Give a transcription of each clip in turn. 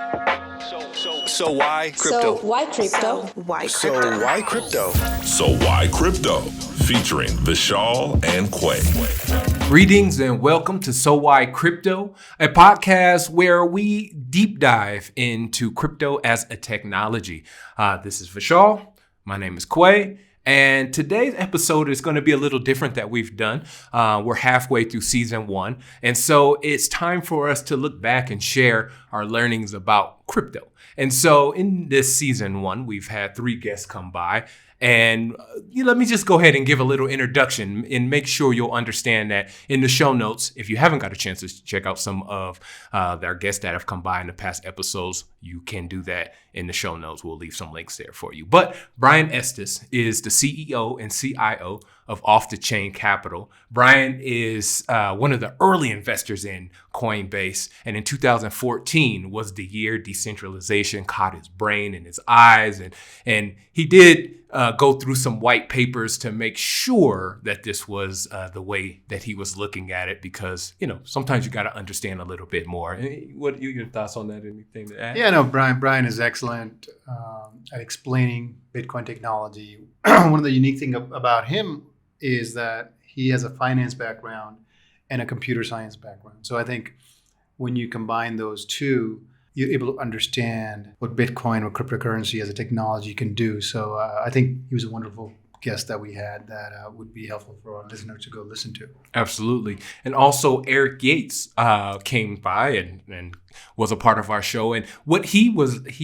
So why crypto? So why crypto? So why crypto? So Why Crypto? Featuring Vishal and Quay. Greetings and welcome to So Why Crypto, a podcast where we deep dive into crypto as a technology. This is Vishal. My name is Quay. And today's episode is going to be a little different that we've done. We're halfway through season 1. And so it's time for us to look back and share our learnings about crypto. And so in this season 1, we've had 3 guests come by. And let me just go ahead and give a little introduction and make sure you'll understand that in the show notes, if you haven't got a chance to check out some of our guests that have come by in the past episodes, you can do that in the show notes. We'll leave some links there for you. But Brian Estes is the CEO and CIO of Off the Chain Capital. Brian is one of the early investors in Coinbase, and in 2014 was the year decentralization caught his brain and his eyes, and he did go through some white papers to make sure that this was the way that he was looking at it, because sometimes you got to understand a little bit more. What are your thoughts on that? Anything to add? Yeah, no, Brian is excellent at explaining Bitcoin technology. One of the unique things about him is that he has a finance background and a computer science background. So I think when you combine those two, you're able to understand what Bitcoin or cryptocurrency as a technology can do. So I think he was a wonderful guest that we had that would be helpful for our listeners to go listen to. Absolutely. And also Eric Yakes came by and was a part of our show. And he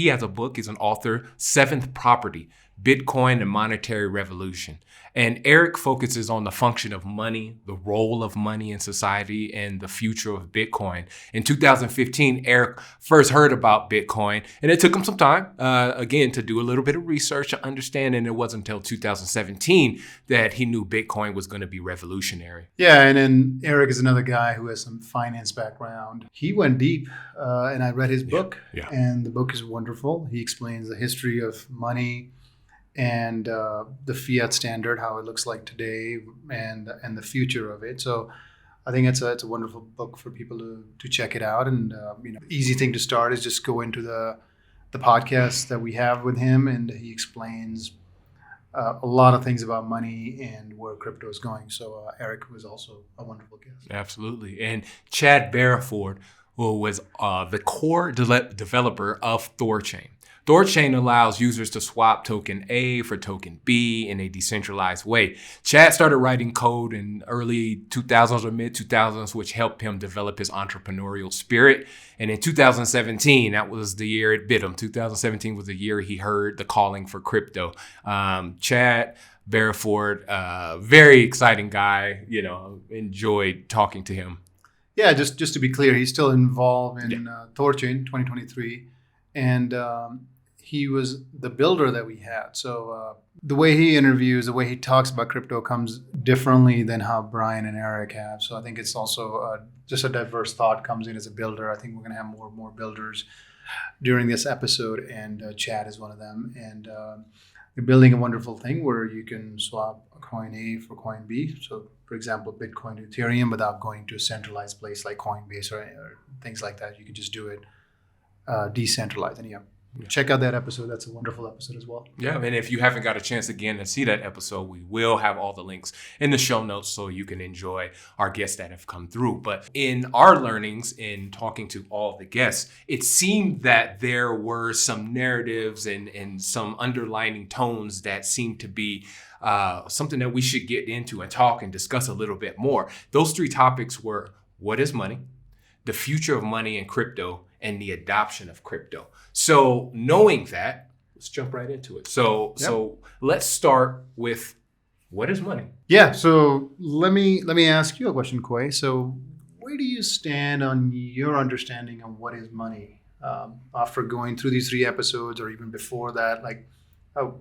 has a book, he's an author, Seventh Property, Bitcoin and Monetary Revolution. And Eric focuses on the function of money, the role of money in society, and the future of Bitcoin. In 2015, Eric first heard about Bitcoin, and it took him some time, again, to do a little bit of research to understand. And it wasn't until 2017 that he knew Bitcoin was going to be revolutionary. Yeah, and then Eric is another guy who has some finance background. He went deep, and I read his book, and the book is wonderful. He explains the history of money and the fiat standard, how it looks like today, and the future of it. So I think it's a wonderful book for people to check it out. And easy thing to start is just go into the podcast that we have with him, and he explains a lot of things about money and where crypto is going. So Eric was also a wonderful guest. Absolutely. And Chad Barraford, who was the core developer of ThorChain. ThorChain allows users to swap token A for token B in a decentralized way. Chad started writing code in early 2000s or mid 2000s, which helped him develop his entrepreneurial spirit. And in 2017, that was the year it bit him. 2017 was the year he heard the calling for crypto. Chad Barraford, very exciting guy. Enjoyed talking to him. Yeah, just to be clear, he's still involved in ThorChain 2023, and he was the builder that we had. So the way he interviews, the way he talks about crypto comes differently than how Brian and Eric have. So I think it's also just a diverse thought comes in as a builder. I think we're going to have more and more builders during this episode, and Chad is one of them. And they're building a wonderful thing where you can swap a coin A for coin B. So, for example, Bitcoin to Ethereum without going to a centralized place like Coinbase or things like that. You can just do it decentralized. And check out that episode. That's a wonderful episode as well. Yeah, and if you haven't got a chance again to see that episode, we will have all the links in the show notes so you can enjoy our guests that have come through. But in our learnings, in talking to all the guests, it seemed that there were some narratives and some underlining tones that seemed to be something that we should get into and talk and discuss a little bit more. Those 3 topics were: what is money, the future of money and crypto, and the adoption of crypto. So knowing that, let's jump right into it. So let's start with, what is money? Yeah, so let me ask you a question, Quay. So where do you stand on your understanding of what is money? After going through these 3 episodes, or even before that,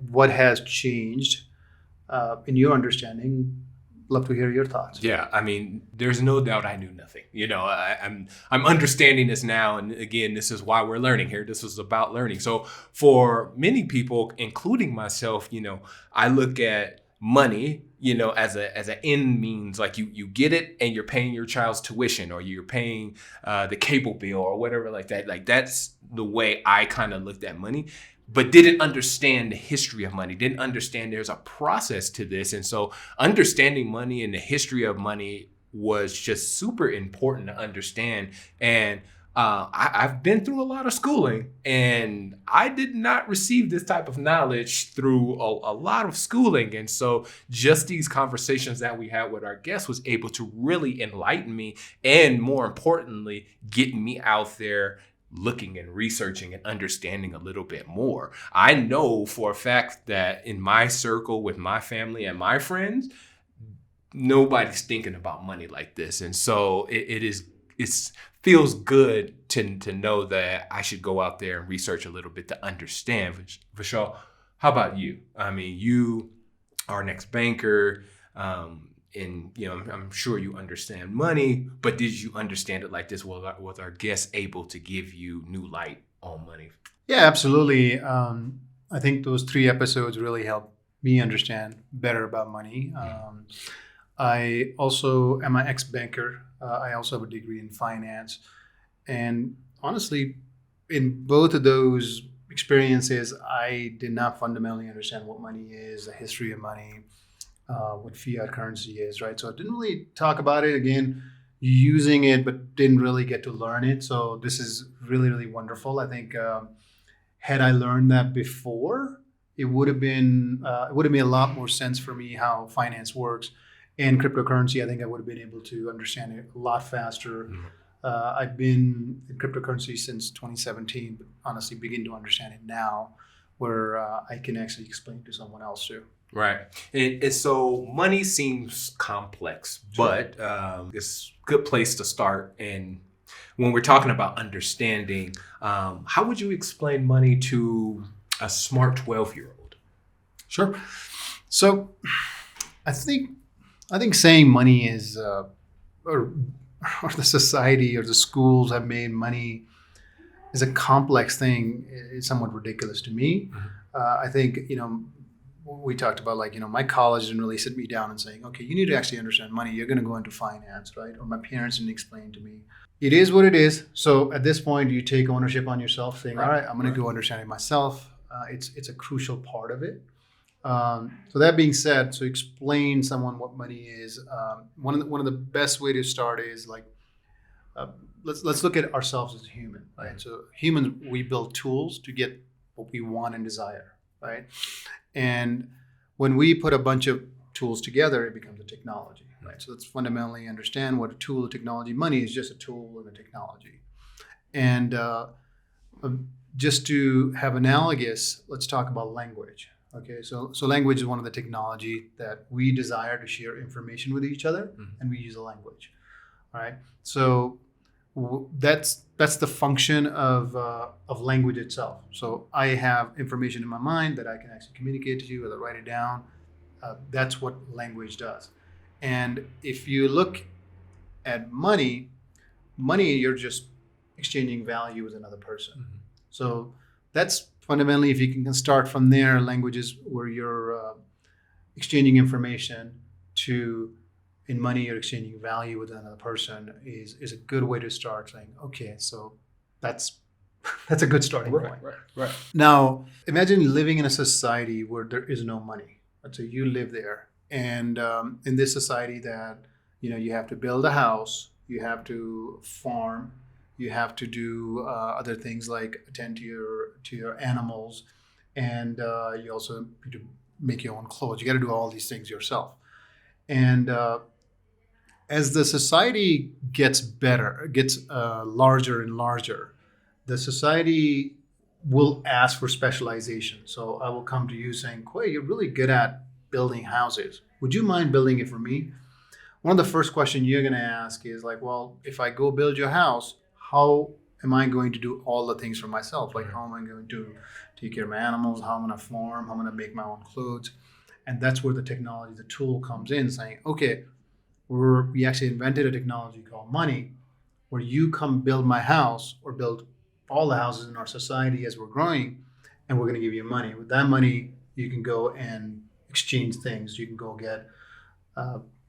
what has changed in your understanding? Love to hear your thoughts. Yeah, I mean, there's no doubt I knew nothing. I'm understanding this now, and again, this is why we're learning here. This is about learning. So for many people, including myself, I look at money, as an end means, like you get it and you're paying your child's tuition or you're paying the cable bill or whatever like that. Like that's the way I kind of looked at money, but didn't understand the history of money, didn't understand there's a process to this. And so understanding money and the history of money was just super important to understand. And I've been through a lot of schooling, and I did not receive this type of knowledge through a lot of schooling. And so just these conversations that we had with our guests was able to really enlighten me, and more importantly, get me out there looking and researching and understanding a little bit more. I know for a fact that in my circle with my family and my friends, nobody's thinking about money like this. And so it feels good to know that I should go out there and research a little bit to understand. Vishal, how about you? I mean, you are an ex-banker, and I'm sure you understand money, but did you understand it like this? Was our guests able to give you new light on money? Yeah, absolutely. I think those 3 episodes really helped me understand better about money. I also am an ex-banker. I also have a degree in finance. And honestly, in both of those experiences, I did not fundamentally understand what money is, the history of money, what fiat currency is, right? So I didn't really talk about it, again, using it, but didn't really get to learn it. So this is really, really wonderful. I think had I learned that before, it would have made a lot more sense for me how finance works. And cryptocurrency, I think I would have been able to understand it a lot faster. I've been in cryptocurrency since 2017, but honestly begin to understand it now, where I can actually explain it to someone else too. Right. And so money seems complex, but it's a good place to start. And when we're talking about understanding, how would you explain money to a smart 12-year-old? Sure. So I think saying money is, or the society or the schools have made money is a complex thing is somewhat ridiculous to me. I think, we talked about my college didn't really sit me down and saying, okay, you need to actually understand money. You're going to go into finance, right? Or my parents didn't explain to me. It is what it is. So at this point, you take ownership on yourself, saying, all right, I'm going to go understand it myself. It's a crucial part of it. So that being said, so explain someone what money is. One of the best way to start is let's look at ourselves as a human, right? So humans, we build tools to get what we want and desire, right? And when we put a bunch of tools together, it becomes a technology, right? So let's fundamentally understand what a tool, technology. Money is just a tool and a technology. And just to have analogous, let's talk about language. Okay, so language is one of the technology that we desire to share information with each other, and we use a language. All right, so that's the function of language itself. So I have information in my mind that I can actually communicate to you, or write it down. That's what language does. And if you look at money, you're just exchanging value with another person. So that's fundamentally, if you can start from there, languages where you're exchanging information to, in money, you're exchanging value with another person is a good way to start saying, okay, so that's a good starting point. Right. Now, imagine living in a society where there is no money. Let's say you live there, and in this society that, you have to build a house, you have to farm, you have to do other things like attend to your animals, and you also need to make your own clothes. You got to do all these things yourself. And as the society gets better, gets larger and larger, the society will ask for specialization. So I will come to you saying, Quay, you're really good at building houses. Would you mind building it for me? One of the first questions you're going to ask is well, if I go build your house, how am I going to do all the things for myself? Like, how am I going to take care of my animals? How am I going to farm? How am I going to make my own clothes? And that's where the technology, the tool comes in, saying, okay, we actually invented a technology called money, where you come build my house or build all the houses in our society as we're growing, and we're going to give you money. With that money, you can go and exchange things. You can go get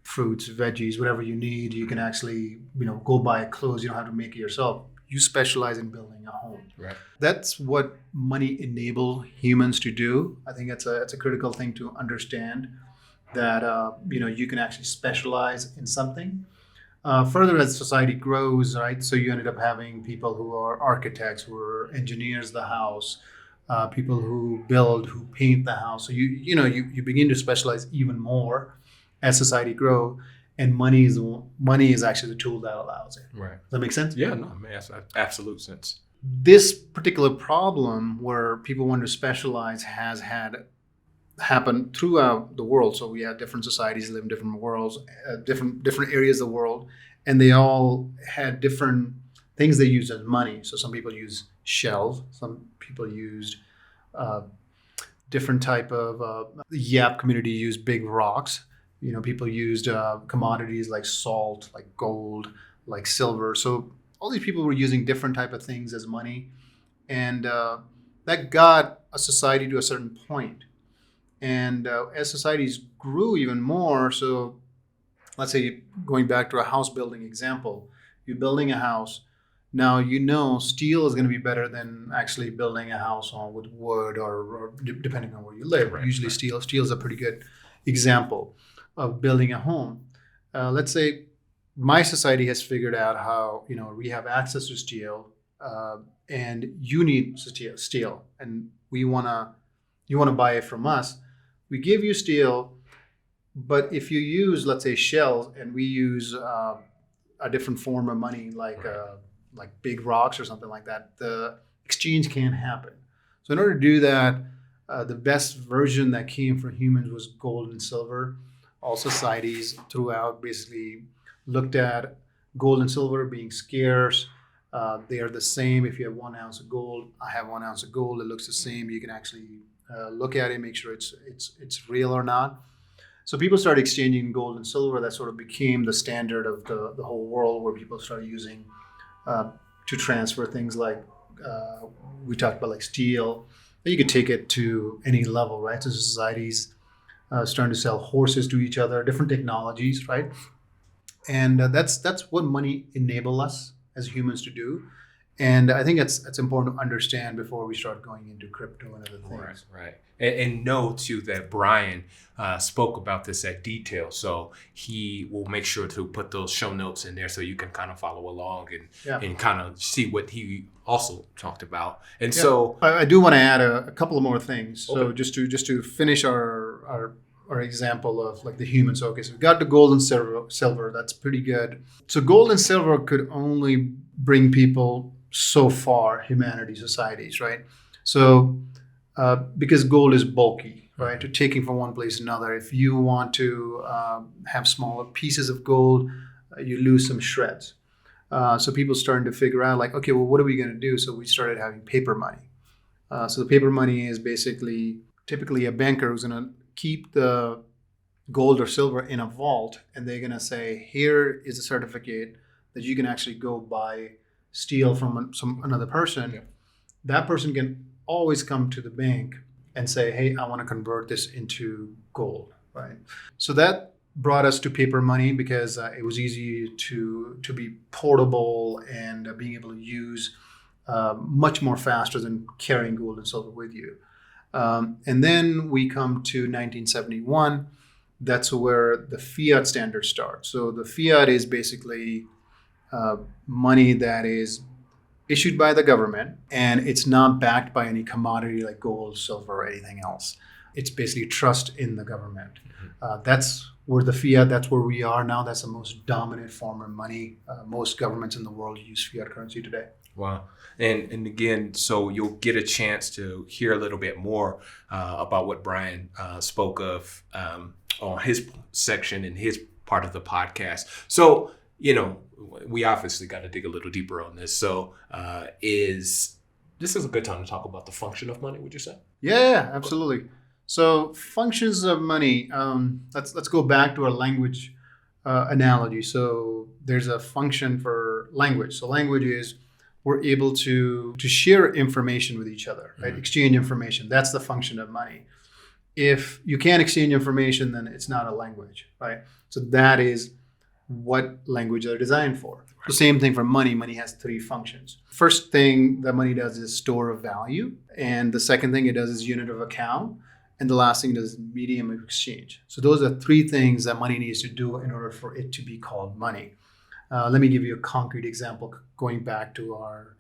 fruits, veggies, whatever you need. You can actually, go buy clothes. You don't have to make it yourself. You specialize in building a home. Right. That's what money enable humans to do. I think it's a critical thing to understand that you can actually specialize in something. Further, as society grows, right? So you ended up having people who are architects, who are engineers of the house, people who build, who paint the house. So you begin to specialize even more as society grow, and money is actually the tool that allows it. Right. Does that make sense? Yeah, no, man, that's absolute sense. This particular problem where people want to specialize has had happen throughout the world. So we have different societies live in different worlds, different areas of the world, and they all had different things they use as money. So some people use shells, some people used different type of the Yap community used big rocks. People used commodities like salt, like gold, like silver. So all these people were using different type of things as money, and that got a society to a certain point. And as societies grew even more, so let's say going back to a house building example, you're building a house. Now steel is going to be better than actually building a house with wood or depending on where you live. Right, Usually right. steel is a pretty good example of building a home. Let's say my society has figured out how we have access to steel, and you need steel, and you want to buy it from us. We give you steel, but if you use, let's say, shells, and we use a different form of money, like big rocks or something like that, the exchange can't happen. So in order to do that, the best version that came from humans was gold and silver. All societies throughout basically looked at gold and silver being scarce. They are the same. If you have 1 ounce of gold, I have 1 ounce of gold. It looks the same. You can actually look at it, make sure it's real or not. So people started exchanging gold and silver. That sort of became the standard of the whole world, where people started using to transfer things like we talked about, like steel. You could take it to any level, right? So societies starting to sell horses to each other, different technologies, right? And that's what money enable us as humans to do. And I think it's important to understand before we start going into crypto and other things. Right. And know too that Brian spoke about this at detail, so he will make sure to put those show notes in there so you can kind of follow along and kind of see what he also talked about. And so I do want to add a couple of more things. So Okay. just to finish our example of like the human. So we got the gold and silver. That's pretty good. So gold and silver could only bring people so far, humanity, societies, right? So because gold is bulky, right? To taking from one place to another. If you want to have smaller pieces of gold, you lose some shreds. So people starting to figure out like, okay, well, what are we going to do? So we started having paper money. So the paper money is basically typically a banker who's going to keep the gold or silver in a vault, and they're going to say, here is a certificate that you can actually go buy steel from another person. Yeah. That person can always come to the bank and say, hey, I want to convert this into gold, right? So that brought us to paper money because it was easy to be portable and being able to use much more faster than carrying gold and silver with you. And then we come to 1971. That's where the fiat standard starts. So the fiat is basically money that is issued by the government, and it's not backed by any commodity like gold, silver, or anything else. It's basically trust in the government. That's where the fiat, that's where we are now. That's the most dominant form of money. Most governments in the world use fiat currency today. Wow. And again, so you'll get a chance to hear a little bit more about what Brian spoke of on his section in his part of the podcast. So, we obviously got to dig a little deeper on this. So this is a good time to talk about the function of money, would you say? Yeah, absolutely. So functions of money, let's go back to our language analogy. So there's a function for language. So language is we're able to share information with each other, right? Exchange information. That's the function of money. if you can't exchange information, then it's not a language, right? So that is what language are designed for. The same thing for money. Money has three functions. First thing that money does is store of value. And the second thing it does is unit of account. And the last thing it does is medium of exchange. So those are three things that money needs to do in order for it to be called money. Let me give you a concrete example going back to our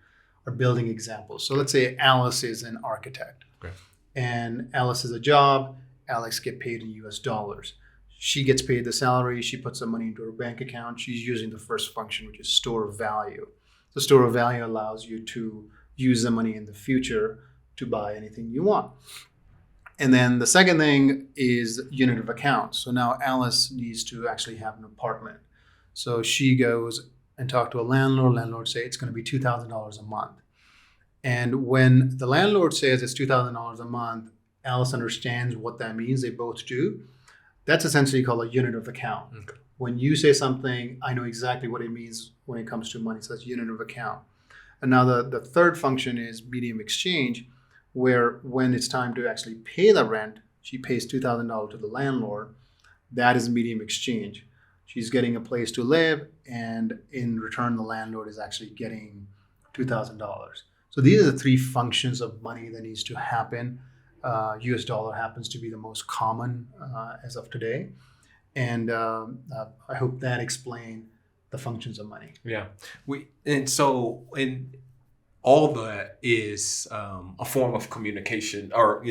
building example. So let's say Alice is an architect. Okay. And Alice has a job. Alex gets paid in US dollars. She gets paid the salary. She puts the money into her bank account. She's using the first function, which is store of value. The store of value allows you to use the money in the future to buy anything you want. And then the second thing is unit of account. So now Alice needs to actually have an apartment. So she goes and talks to a landlord. Landlord say it's going to be $2,000 a month. And when the landlord says it's $2,000 a month, Alice understands what that means. They both do. That's essentially called a unit of account. Okay. When you say something, I know exactly what it means when it comes to money. So that's unit of account. And now the third function is medium exchange, where when it's time to actually pay the rent, she pays $2,000 to the landlord. That is medium exchange. She's getting a place to live, and in return, the landlord is actually getting $2,000. So these are the three functions of money that needs to happen. US dollar happens to be the most common as of today. And I hope that explained the functions of money. Yeah. All that is a form of communication, or,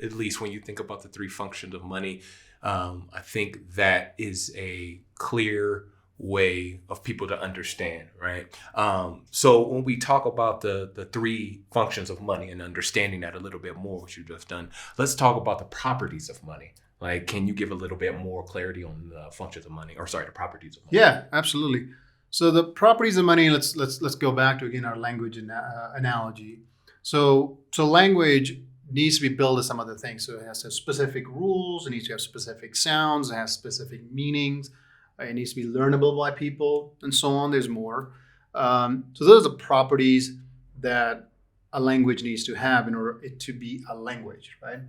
at least when you think about the three functions of money, I think that is a clear way of people to understand, right? So when we talk about the three functions of money and understanding that a little bit more, which you've just done, let's talk about the properties of money. Like, can you give a little bit more clarity on the functions of money, the properties of money? Yeah, absolutely. So the properties of money, let's go back to, again, our language analogy. So language needs to be built as some other things. So it has to have specific rules, it needs to have specific sounds, it has specific meanings, it needs to be learnable by people, and so on. There's more. So those are the properties that a language needs to have in order it to be a language, right?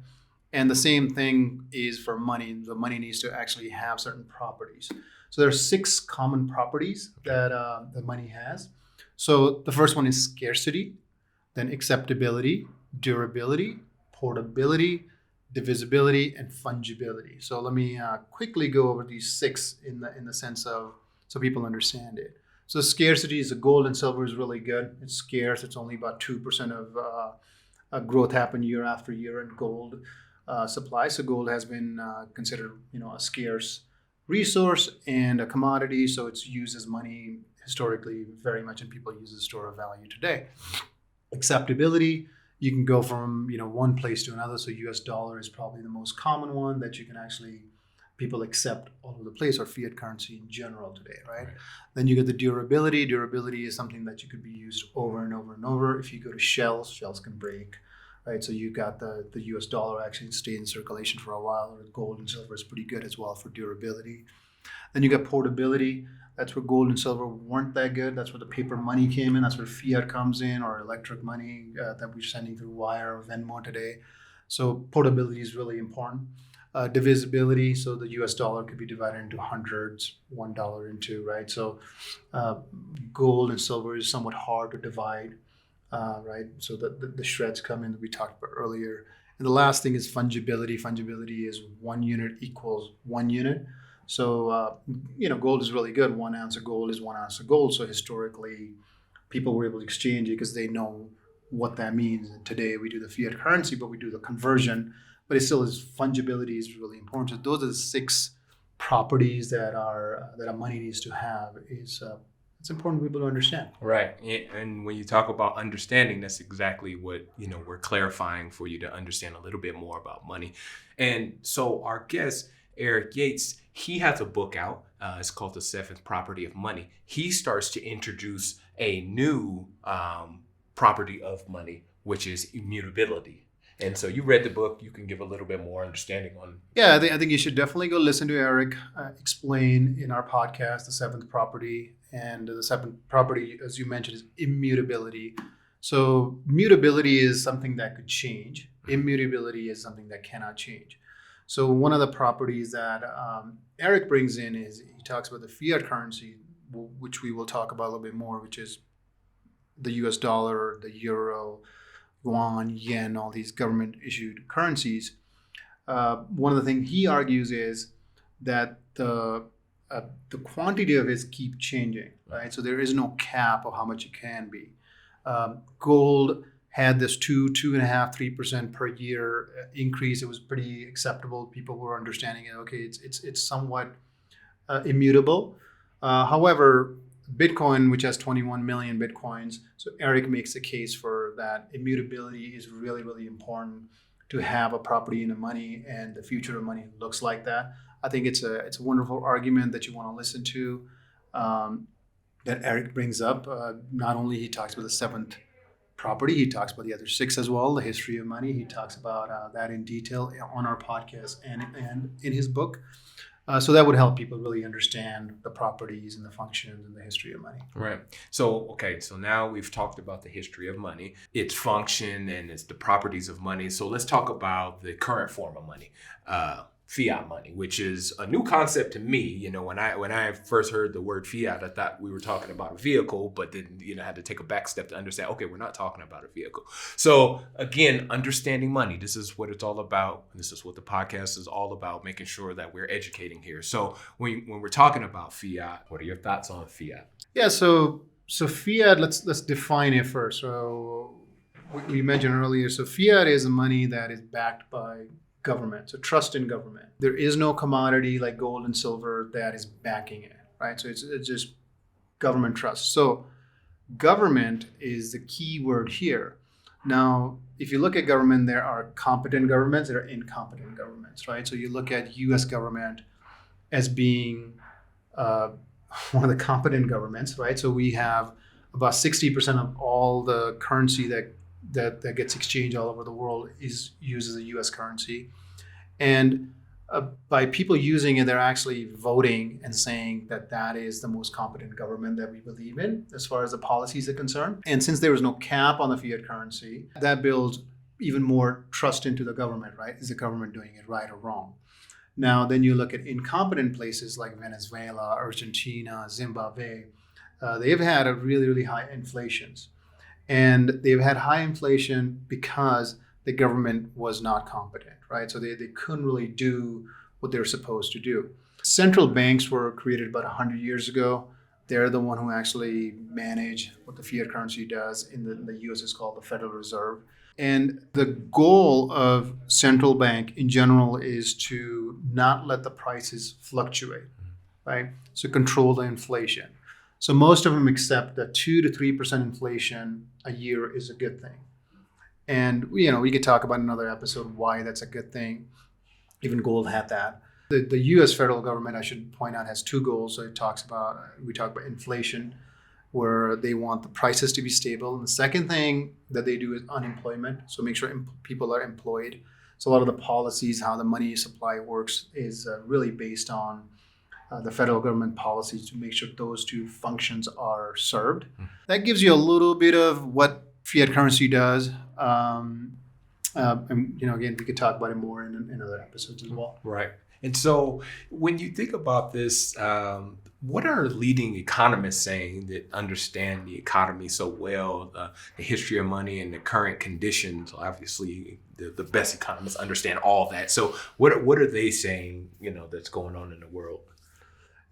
And the same thing is for money. The money needs to actually have certain properties. So there are 6 common properties that the money has. So the first one is scarcity, then acceptability, durability, portability, divisibility, and fungibility. So let me quickly go over these 6 in the sense of so people understand it. So scarcity is the gold and silver is really good. It's scarce. It's only about 2% of growth happen year after year in gold supply. So gold has been considered, a scarce resource and a commodity. So it's used as money historically very much, and people use it as store of value today. Acceptability, you can go from one place to another. So US dollar is probably the most common one that you can actually people accept all over the place, or fiat currency in general today, right? Then you get the durability. Durability is something that you could be used over and over and over. If you go to shells can break, right? So you got the US dollar actually stayed in circulation for a while. Or gold and silver is pretty good as well for durability. Then you got portability. That's where gold and silver weren't that good. That's where the paper money came in. That's where fiat comes in, or electric money that we're sending through wire or Venmo today. So portability is really important. Divisibility, so the US dollar could be divided into hundreds, $1 into, right? So gold and silver is somewhat hard to divide, right? So the shreds come in that we talked about earlier. And the last thing is fungibility. Fungibility is 1 unit equals 1 unit. So, gold is really good. 1 ounce of gold is 1 ounce of gold. So historically, people were able to exchange it because they know what that means. And today we do the fiat currency, but we do the conversion. But it still is fungibility is really important. So those are the 6 properties that a money needs to have. It's important for people to understand. Right. And when you talk about understanding, that's exactly what, we're clarifying for you to understand a little bit more about money. And so our guest, Eric Yakes, he has a book out. It's called The 7th Property of Money. He starts to introduce a new property of money, which is immutability. And so you read the book. You can give a little bit more understanding on. Yeah, I think you should definitely go listen to Eric explain in our podcast the 7th property. And the 7th property, as you mentioned, is immutability. So mutability is something that could change. Immutability is something that cannot change. So one of the properties that Eric brings in is he talks about the fiat currency, which we will talk about a little bit more, which is the US dollar, the euro, yuan, yen, all these government issued currencies. One of the things he argues is that the quantity of it keep changing, right? So there is no cap of how much it can be. Gold had this 2.5%, 3% per year increase. It was pretty acceptable. People were understanding it. Okay, it's somewhat immutable. However, Bitcoin, which has 21 million Bitcoins, so Eric makes the case for that immutability is really, really important to have a property in the money, and the future of money looks like that. I think it's a wonderful argument that you want to listen to, that Eric brings up. Not only he talks about the seventh property, he talks about the other six as well, the history of money. He talks about that in detail on our podcast and in his book. So that would help people really understand the properties and the functions and the history of money. Right. So now we've talked about the history of money, its function, and it's the properties of money. So let's talk about the current form of money, fiat money, which is a new concept to me. You know, when I first heard the word fiat, I thought we were talking about a vehicle, but then, had to take a back step to understand, okay, we're not talking about a vehicle. So again, understanding money, this is what it's all about. This is what the podcast is all about, making sure that we're educating here. So when we're talking about fiat, what are your thoughts on fiat? Yeah, so fiat, let's define it first. So we mentioned earlier, so fiat is money that is backed by government, so trust in government. There is no commodity like gold and silver that is backing it, right? So it's just government trust. So government is the key word here. Now, if you look at government, there are competent governments, there are incompetent governments, right? So you look at U.S. government as being one of the competent governments, right? So we have about 60% of all the currency that gets exchanged all over the world is used as a U.S. currency. And by people using it, they're actually voting and saying that is the most competent government that we believe in as far as the policies are concerned. And since there was no cap on the fiat currency, that builds even more trust into the government, right? Is the government doing it right or wrong? Now, then you look at incompetent places like Venezuela, Argentina, Zimbabwe. They've had a really, really high inflations. And they've had high inflation because the government was not competent, right? So they couldn't really do what they're supposed to do. Central banks were created about 100 years ago. They're the one who actually manage what the fiat currency does. In the US, it's called the Federal Reserve. And the goal of central bank in general is to not let the prices fluctuate, right? So control the inflation. So most of them accept that 2 to 3% inflation a year is a good thing. And, we could talk about another episode why that's a good thing. Even gold had that. The U.S. federal government, I should point out, has two goals. So we talk about inflation, where they want the prices to be stable. And the second thing that they do is unemployment. So make sure people are employed. So a lot of the policies, how the money supply works, is really based on the federal government policies to make sure those two functions are served. That gives you a little bit of what fiat currency does. And again, we could talk about it more in other episodes as well. Right. And so when you think about this, what are leading economists saying that understand the economy so well, the history of money and the current conditions? Obviously, the best economists understand all that. So what are they saying, that's going on in the world?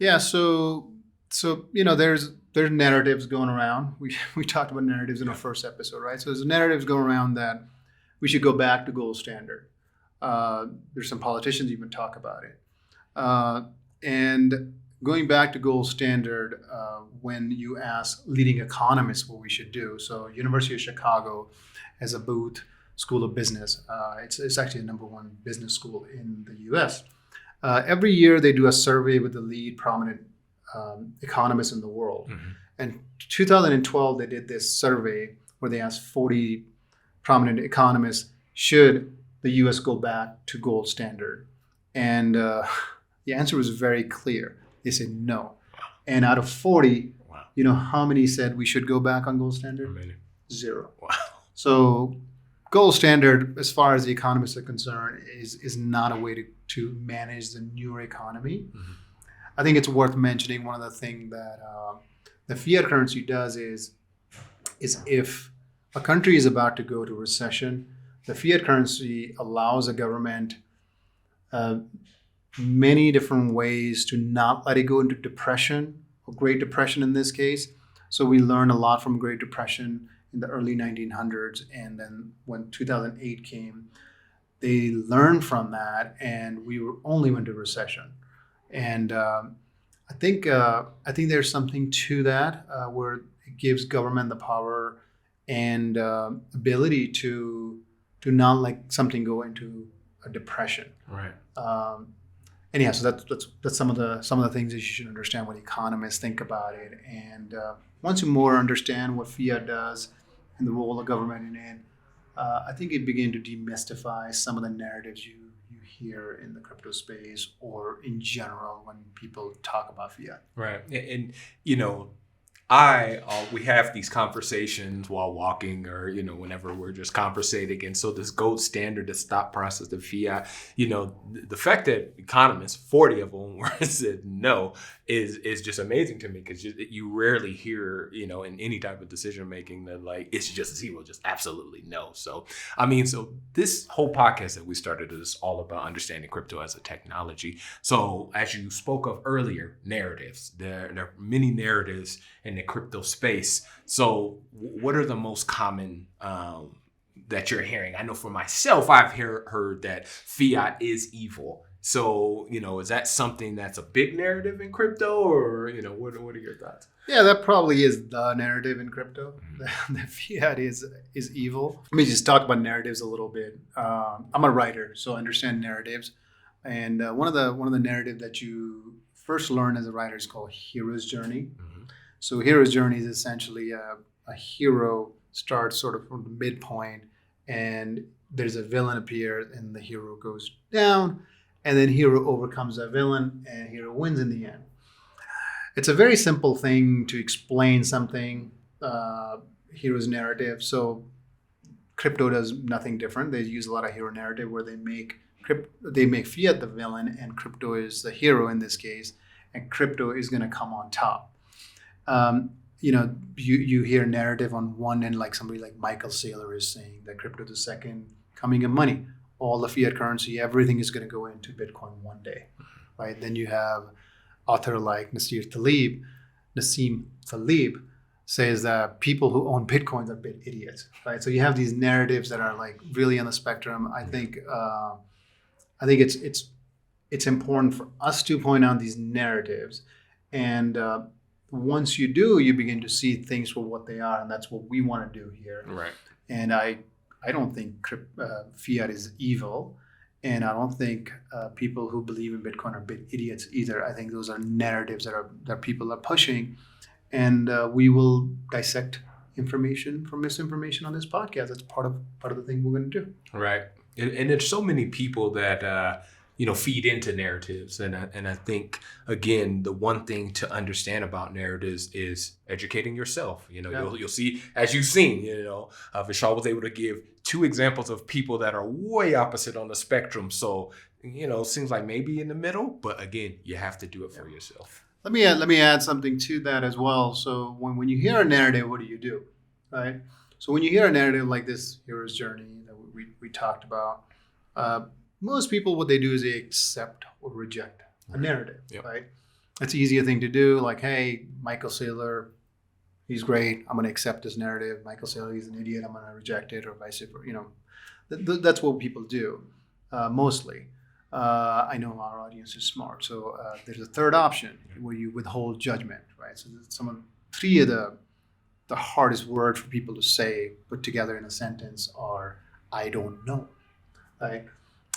Yeah, so there's narratives going around. We talked about narratives in our first episode, right? So there's narratives going around that we should go back to gold standard. There's some politicians even talk about it. And going back to gold standard, when you ask leading economists what we should do, so University of Chicago has a Booth School of Business. It's actually the number one business school in the U.S. Every year they do a survey with the lead prominent economists in the world. Mm-hmm. And 2012, they did this survey where they asked 40 prominent economists, should the U.S. go back to gold standard? And the answer was very clear. They said no. And out of 40, wow. How many said we should go back on gold standard? 0. Wow. So gold standard, as far as the economists are concerned, is not a way to manage the newer economy. Mm-hmm. I think it's worth mentioning one of the things that the fiat currency does is if a country is about to go to recession, the fiat currency allows a government many different ways to not let it go into depression, or Great Depression in this case. So we learned a lot from Great Depression in the early 1900s, and then when 2008 came, they learned from that, and we only went to recession. And I think there's something to that where it gives government the power and ability to not let something go into a depression. Right. And so that's some of the things that you should understand when economists think about it. And once you more understand what fiat does and the role of government in it, I think it begins to demystify some of the narratives you hear in the crypto space or in general when people talk about fiat. Right. And we have these conversations while walking or, whenever we're just conversating. And so this gold standard, this thought process, the fiat, the fact that economists, 40 of them said no is just amazing to me, because you rarely hear, in any type of decision making that like, it's just zero, just absolutely no. So, so this whole podcast that we started is all about understanding crypto as a technology. So as you spoke of earlier, narratives, there are many narratives in the crypto space. So what are the most common that you're hearing? I know for myself, I've heard that fiat is evil. So, is that something that's a big narrative in crypto, or, what are your thoughts? Yeah, that probably is the narrative in crypto. Mm-hmm. The fiat is evil. Let me just talk about narratives a little bit. I'm a writer, so I understand narratives. And one of the narrative that you first learn as a writer is called hero's journey. Mm-hmm. So hero's journey is essentially a hero starts sort of from the midpoint, and there's a villain appears, and the hero goes down, and then hero overcomes that villain, and hero wins in the end. It's a very simple thing to explain something, hero's narrative. So crypto does nothing different. They use a lot of hero narrative where they make fiat the villain, and crypto is the hero in this case, and crypto is going to come on top. You hear narrative on one end, like somebody like Michael Saylor is saying that crypto is the second coming of money. All the fiat currency, everything is going to go into Bitcoin one day, right? Then you have author like Nassim Taleb says that people who own Bitcoins are bit idiots, right? So you have these narratives that are like really on the spectrum. I think it's important for us to point out these narratives, and once you do, you begin to see things for what they are, and that's what we want to do here. Right. And I don't think fiat is evil, and I don't think people who believe in Bitcoin are big idiots either. I think those are narratives that people are pushing, and we will dissect information from misinformation on this podcast. That's part of the thing we're going to do. Right. And there's so many people that feed into narratives. And I think, again, the one thing to understand about narratives is educating yourself. You'll see, as you've seen, Vishal was able to give 2 examples of people that are way opposite on the spectrum. So, it seems like maybe in the middle, but again, you have to do it for yourself. Let me add something to that as well. So when you hear a narrative, what do? Right? So when you hear a narrative like this hero's journey that we talked about, most people, what they do is they accept or reject a narrative, right? That's an easier thing to do. Like, hey, Michael Saylor, he's great. I'm going to accept his narrative. Michael Saylor, he's an idiot. I'm going to reject it, or vice versa. That's what people do mostly. I know our audience is smart. So there's a third option where you withhold judgment, right? So some of 3 of the hardest words for people to say put together in a sentence are, I don't know, right?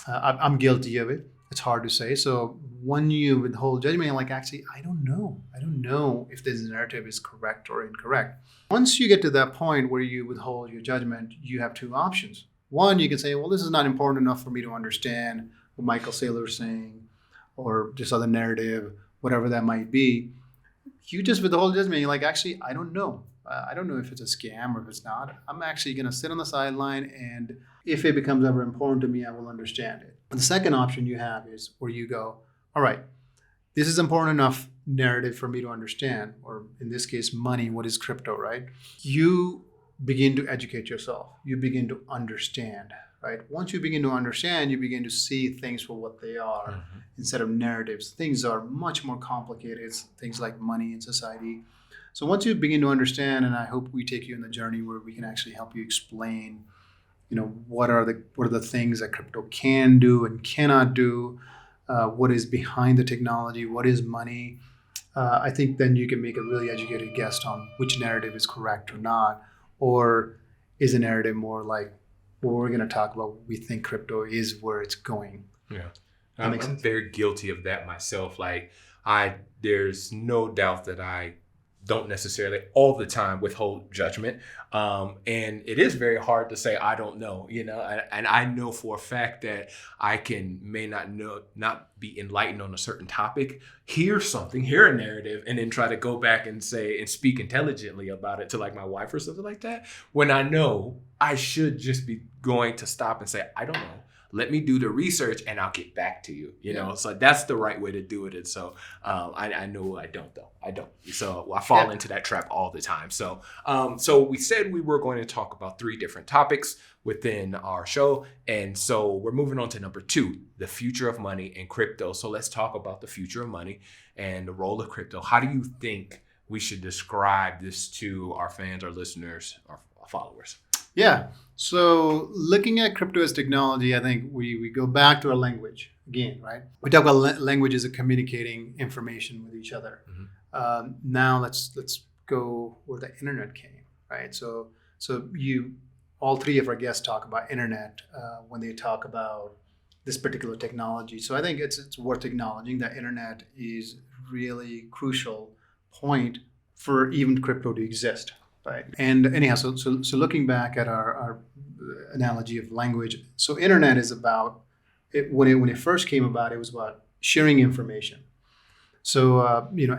I'm guilty of it. It's hard to say. So when you withhold judgment, you're like, actually, I don't know. I don't know if this narrative is correct or incorrect. Once you get to that point where you withhold your judgment, you have 2 options. One, you can say, well, this is not important enough for me to understand what Michael Saylor is saying, or this other narrative, whatever that might be. You just withhold judgment. You're like, actually, I don't know. I don't know if it's a scam or if it's not. I'm actually going to sit on the sideline, and if it becomes ever important to me, I will understand it. And the second option you have is where you go, all right, this is important enough narrative for me to understand, or in this case, money, what is crypto, right? You begin to educate yourself. You begin to understand, right? Once you begin to understand, you begin to see things for what they are instead of narratives. Things are much more complicated. It's things like money in society. So once you begin to understand, and I hope we take you on the journey where we can actually help you explain, what are the things that crypto can do and cannot do, what is behind the technology, what is money. I think then you can make a really educated guess on which narrative is correct or not, or is a narrative more like what we're going to talk about? We think crypto is where it's going. Yeah, I'm very guilty of that myself. Like there's no doubt that I don't necessarily all the time withhold judgment. And it is very hard to say, I don't know, and I know for a fact that I may not be enlightened on a certain topic, hear a narrative, and then try to go back and say and speak intelligently about it to like my wife or something like that, when I know I should just be going to stop and say, I don't know. Let me do the research and I'll get back to you, So that's the right way to do it. And so I know I don't, though. I don't. So I fall into that trap all the time. So we said we were going to talk about 3 different topics within our show. And so we're moving on to number 2, the future of money and crypto. So let's talk about the future of money and the role of crypto. How do you think we should describe this to our fans, our listeners, our followers? Yeah. So looking at crypto as technology, I think we go back to our language again, right? We talk about languages of communicating information with each other. Now let's go where the internet came, right? So all 3 of our guests talk about internet when they talk about this particular technology. So I think it's worth acknowledging that internet is really crucial point for even crypto to exist. Right. And anyhow, so looking back at our analogy of language, so internet is about when it first came about, it was about sharing information. So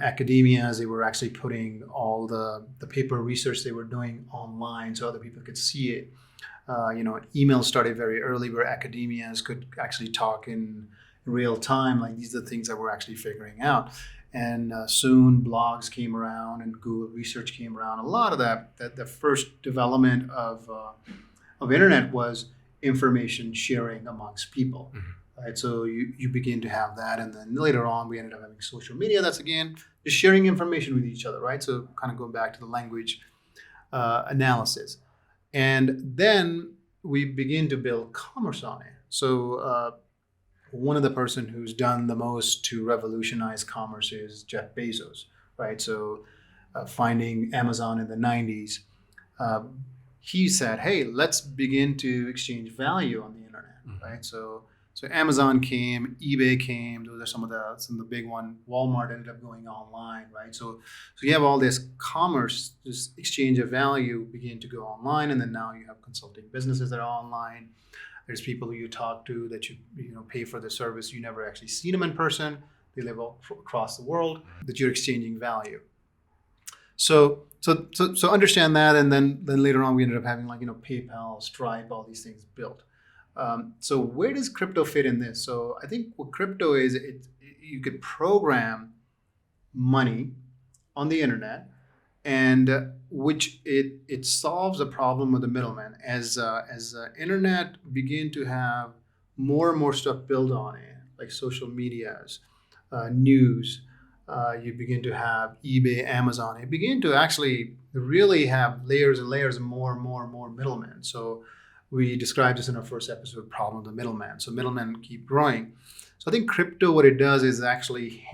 academia, they were actually putting all the paper research they were doing online so other people could see it. Email started very early where academias could actually talk in real time. Like these are the things that we're actually figuring out. And soon blogs came around and Google research came around. A lot of that the first development of internet was information sharing amongst people. Right? So you begin to have that. And then later on, we ended up having social media. That's, again, just sharing information with each other, right? So kind of going back to the language analysis. And then we begin to build commerce on it. So one of the person who's done the most to revolutionize commerce is Jeff Bezos, right? So finding Amazon in the 90s, he said, hey, let's begin to exchange value on the internet, right? So Amazon came, eBay came, those are some of the big one. Walmart ended up going online, right? So you have all this commerce, this exchange of value begin to go online, and then now you have consulting businesses that are online. There's people who you talk to that you pay for the service. You never actually see them in person. They live all across the world. That you're exchanging value. So understand that, and then later on we ended up having PayPal, Stripe, all these things built. So where does crypto fit in this? So I think what crypto is, you could program money on the internet, and which it solves the problem of the middleman. As internet begin to have more and more stuff built on it, like social medias, news, you begin to have eBay, Amazon. You begin to actually really have layers and layers and more middlemen. So we described this in our first episode, problem of the middleman. So middlemen keep growing. So I think crypto, what it does is actually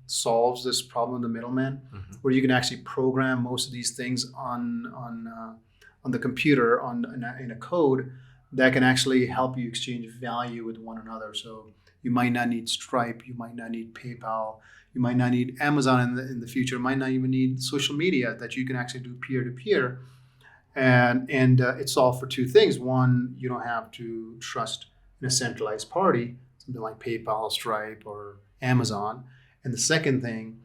solves this problem of the middleman, where you can actually program most of these things on the computer in a code that can actually help you exchange value with one another. So you might not need Stripe, you might not need PayPal, you might not need Amazon in the future, you might not even need social media, that you can actually do peer-to-peer. And it's all for 2 things. One, you don't have to trust in a centralized party, something like PayPal, Stripe, or Amazon. And the second thing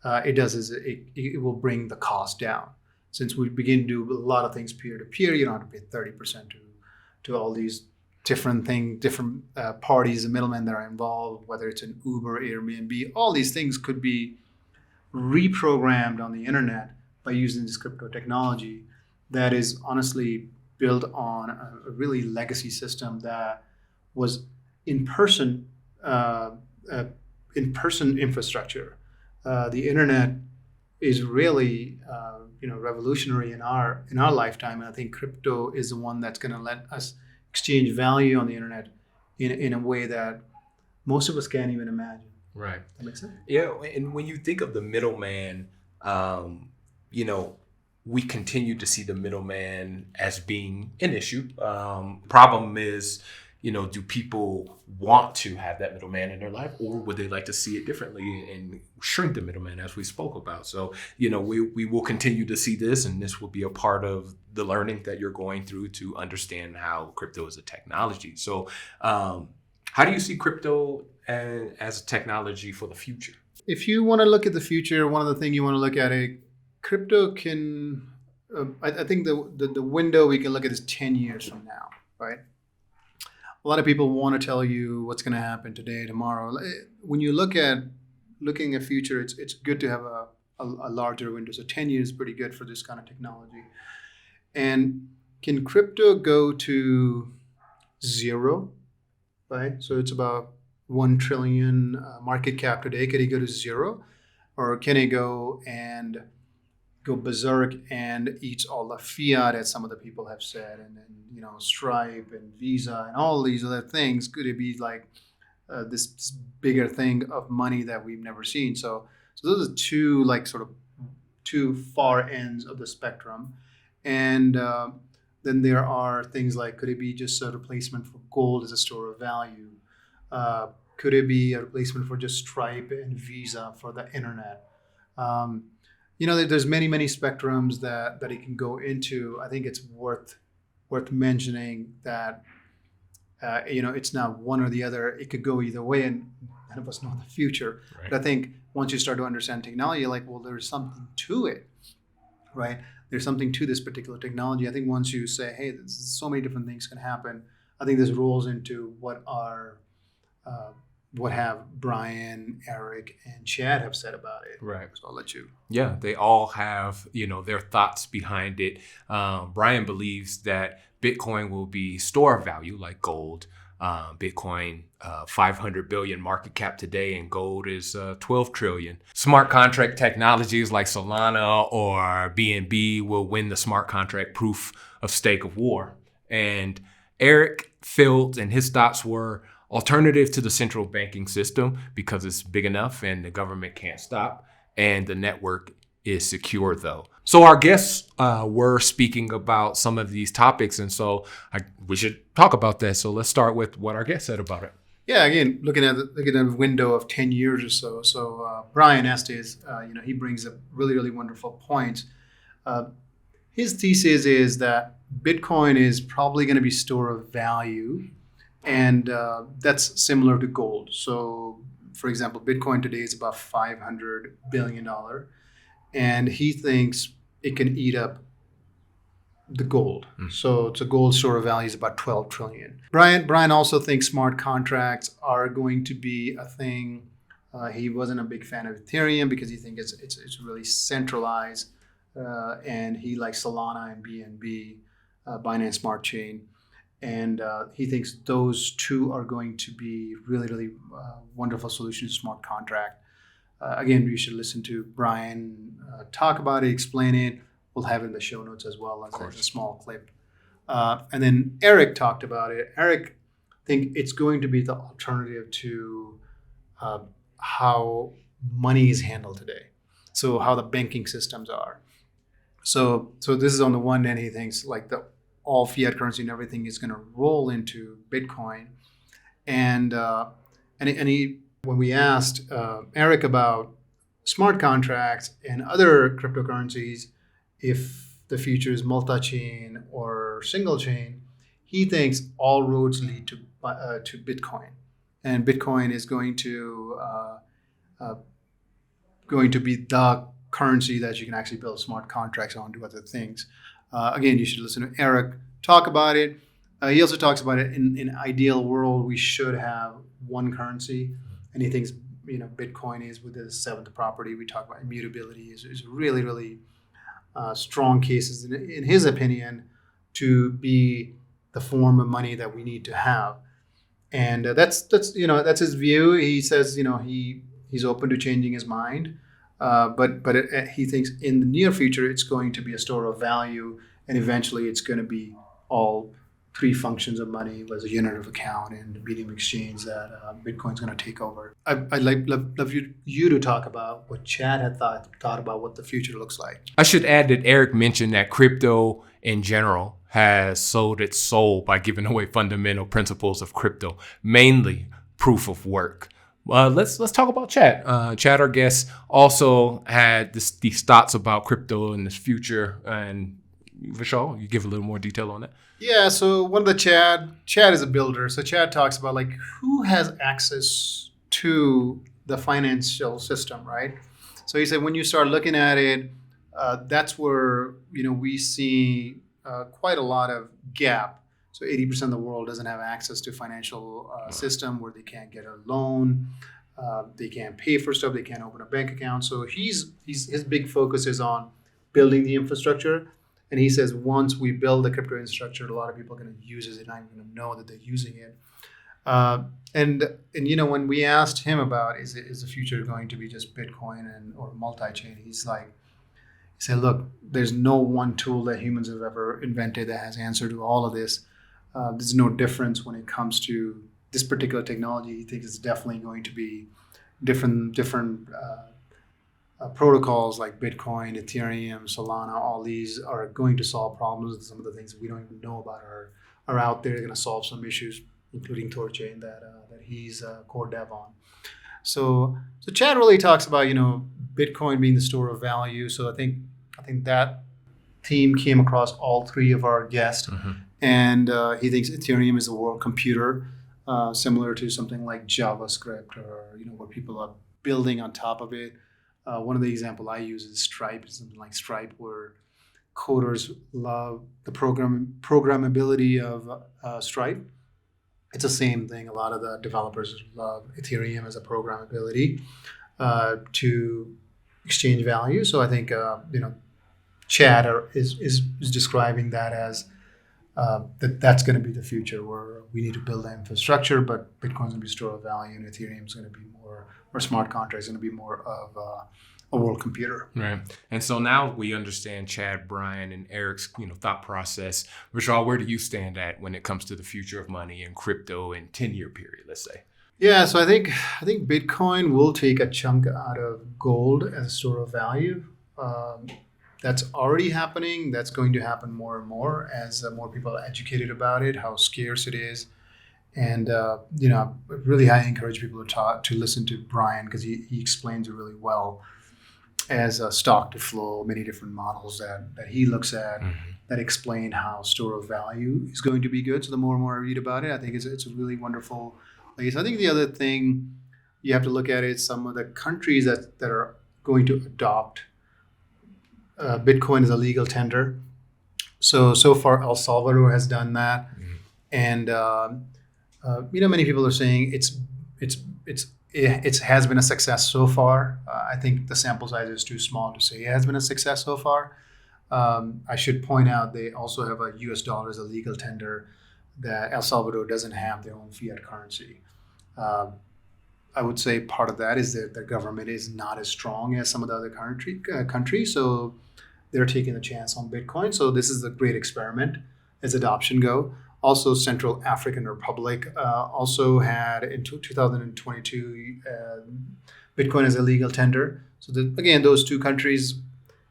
it does is it will bring the cost down. since we begin to do a lot of things peer-to-peer, you don't have to pay 30% to all these different parties, the middlemen that are involved, whether it's an Uber, Airbnb, all these things could be reprogrammed on the internet by using this crypto technology that is honestly built on a really legacy system that was in-person infrastructure. The internet is really revolutionary in our lifetime, and I think crypto is the one that's going to let us exchange value on the internet in a way that most of us can't even imagine. Right. That makes sense? Yeah, and when you think of the middleman, we continue to see the middleman as being an issue. Problem is, do people want to have that middleman in their life, or would they like to see it differently and shrink the middleman, as we spoke about? So, we will continue to see this, and this will be a part of the learning that you're going through to understand how crypto is a technology. So, how do you see crypto as a technology for the future? If you want to look at the future, one of the things you want to look at crypto can, I think the window we can look at is 10 years from now, right? A lot of people want to tell you what's going to happen today, tomorrow. When you looking at future, it's good to have a larger window. So 10 years is pretty good for this kind of technology. And can crypto go to zero, right? So it's about 1 trillion market cap today. Could it go to zero? Or can it go berserk and eats all the fiat, as some of the people have said, and then Stripe and Visa and all these other things? Could it be like this bigger thing of money that we've never seen? So those are two far ends of the spectrum. And then there are things like, could it be just a replacement for gold as a store of value? Could it be a replacement for just Stripe and Visa for the internet? There's many spectrums that it can go into. I think it's worth mentioning that it's not one or the other. It could go either way, and none of us know the future. Right. But I think once you start to understand technology, you're like, well, there's something to it, right? There's something to this particular technology. I think once you say, hey, so many different things can happen, I think this rolls into what have Brian, Eric, and Chad have said about it. Right. So I'll let you. Yeah, they all have, their thoughts behind it. Brian believes that Bitcoin will be store of value like gold. Bitcoin, 500 billion market cap today, and gold is 12 trillion. Smart contract technologies like Solana or BNB will win the smart contract proof of stake of war. And Eric felt, and his thoughts were, alternative to the central banking system because it's big enough and the government can't stop, and the network is secure though. So our guests were speaking about some of these topics, and so we should talk about that. So let's start with what our guest said about it. Yeah, again, looking at a window of 10 years or so. So Brian Estes, he brings up really wonderful points. His thesis is that Bitcoin is probably going to be store of value. And that's similar to gold. So, for example, Bitcoin today is about $500 billion. And he thinks it can eat up the gold. So it's a gold store of value is about 12 trillion. Brian also thinks smart contracts are going to be a thing. He wasn't a big fan of Ethereum because he thinks it's really centralized. And he likes Solana and BNB, Binance Smart Chain. And he thinks those two are going to be really wonderful solutions to smart contract. Again, you should listen to Brian talk about it, explain it. We'll have it in the show notes as well as a small clip. And then Eric talked about it. Eric think it's going to be the alternative to how money is handled today. So how the banking systems are. So this is on the one end, he thinks like all fiat currency and everything is going to roll into Bitcoin. And when we asked Eric about smart contracts and other cryptocurrencies, if the future is multi-chain or single chain, he thinks all roads lead to Bitcoin, and Bitcoin is going to be the currency that you can actually build smart contracts on, do other things. Again, you should listen to Eric talk about it. He also talks about it in an ideal world, we should have one currency, and he thinks Bitcoin is with the seventh property. We talk about immutability is really, really strong cases in his opinion to be the form of money that we need to have. And that's his view. He says he's open to changing his mind, but he thinks in the near future it's going to be a store of value, and eventually it's going to be all three functions of money, was a unit of account and a medium exchange that Bitcoin's going to take over. I'd love you to talk about what Chad had thought about what the future looks like. I should add that Eric mentioned that crypto in general has sold its soul by giving away fundamental principles of crypto, mainly proof of work. Let's talk about Chad. Chad, our guest, also had these thoughts about crypto in the future. And Vishal, you give a little more detail on that. Yeah, so one of the Chad is a builder. So Chad talks about like who has access to the financial system, right? So he said when you start looking at it, that's where we see quite a lot of gap. So 80% of the world doesn't have access to financial system where they can't get a loan, they can't pay for stuff, they can't open a bank account. So his big focus is on building the infrastructure. And he says once we build the crypto infrastructure, a lot of people are going to use it and not even going to know that they're using it. And when we asked him about is the future going to be just Bitcoin or multi-chain, he said, look, there's no one tool that humans have ever invented that has answer to all of this. There's no difference when it comes to this particular technology. He thinks it's definitely going to be different protocols like Bitcoin, Ethereum, Solana. All these are going to solve problems. Some of the things we don't even know about are out there. They're going to solve some issues, including Thorchain that he's core dev on. So Chad really talks about Bitcoin being the store of value. So I think that theme came across all three of our guests, and he thinks Ethereum is a world computer, similar to something like JavaScript or where people are building on top of it. One of the examples I use is Stripe, something like Stripe, where coders love the programmability of Stripe. It's the same thing. A lot of the developers love Ethereum as a programmability to exchange value. So I think Chad is describing that as that's going to be the future where we need to build the infrastructure, but Bitcoin's going to be store of value, and Ethereum's going to be more, or smart contracts going to be more of a world computer. Right. And so now we understand Chad, Brian, and Eric's thought process. Vishal, where do you stand at when it comes to the future of money and crypto in 10-year period, let's say? Yeah, so I think Bitcoin will take a chunk out of gold as a store of value. That's already happening. That's going to happen more and more as more people are educated about it, how scarce it is. And really, I encourage people to listen to Brian because he explains it really well as a stock to flow, many different models that he looks at that explain how store of value is going to be good. So the more and more I read about it, I think it's a really wonderful place. I think the other thing you have to look at is some of the countries that are going to adopt Bitcoin as a legal tender. So far, El Salvador has done that, and many people are saying it has been a success so far. I think the sample size is too small to say it has been a success so far. I should point out they also have a U.S. dollar as a legal tender that El Salvador doesn't have their own fiat currency. I would say part of that is that their government is not as strong as some of the other countries, so they're taking a chance on Bitcoin. So this is a great experiment as adoption go. Also, Central African Republic also had in 2022 Bitcoin as a legal tender. So again, those two countries,